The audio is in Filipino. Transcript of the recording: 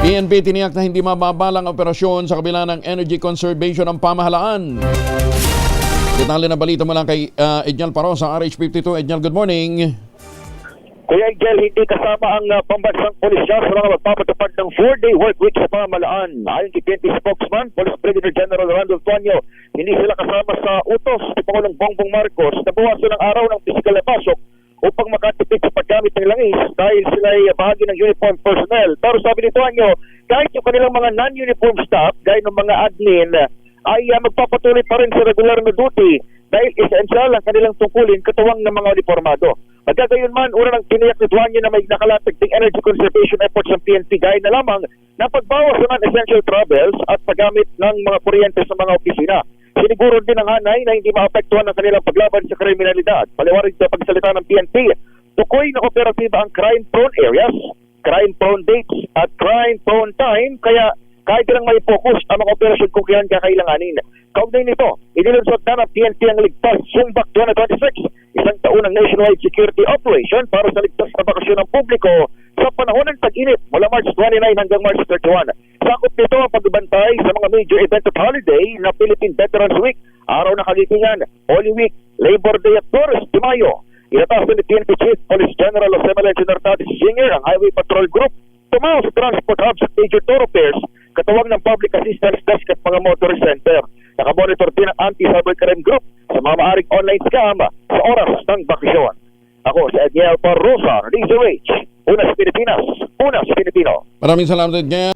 PNP tiniyak na hindi mababalang operasyon sa kabila ng energy conservation ng pamahalaan. Detalye na balita mo lang kay Edniel Paro sa RH52. Edniel, good morning. Kuya Angel, hindi kasama ang pambansang pulisya sa mga magpapatupad ng 4-day work week sa pamahalaan. Ayon kay PNP spokesman, Police Brigadier General Randolph Tuanyo, hindi sila kasama sa utos ni Pangulong Bongbong Marcos na bawasan ng araw ng pisikal na pasok upang makatipid sa paggamit ng langis dahil sila ay bahagi ng uniform personnel. Pero sabi ni Tuanyo, kahit yung kanilang mga non-uniform staff, gaya ng mga admin, ay magpapatuloy pa rin sa regular na duty dahil essential ang kanilang tungkulin katuwang ng mga uniformado. Magkagayon man, una ng tiniyak ni Tuanyo na may nakalatag ding energy conservation efforts ng PNP gaya na lamang na pagbawas ng essential travels at paggamit ng mga kuryente sa mga opisina. Siniguro din ng hanay na hindi maapektuhan ang kanilang paglaban sa kriminalidad. Paliwanag sa pagsalita ng PNP, tukoy na operatiba ang crime-prone areas, crime-prone dates at crime-prone time, kaya kahit lang may focus ang mga operasyon kung kailan kakailanganin. Kaugnay nito, inilunsad na ng PNP ang Ligtas Sumbak 2026, isang taon ng nationwide security operation para sa ligtas na bakasyon ng publiko sa panahon ng tag-init mula March 29 hanggang March 31. Sakop nito ang pagbabantay sa mga major event at holiday na Philippine Veterans Week, Araw ng Kagitingan, Holy Week, Labor Day at Torres de Mayo. Inatasan ni PNP Chief Police General Jose Malencio Nartatis Jr. ang Highway Patrol Group tumaw sa transport hubs at major thoroughfares katuwang ng Public Assistance Desk at mga motor center. Nakamonitor din ang Anti-Cybercrime Group sa mga maaring online scam sa oras ng bakasyon. Ako si Edniel Parrosa, DZRH, Unas Pilipinas, Unas Pilipino. Maraming salamat, Edniel.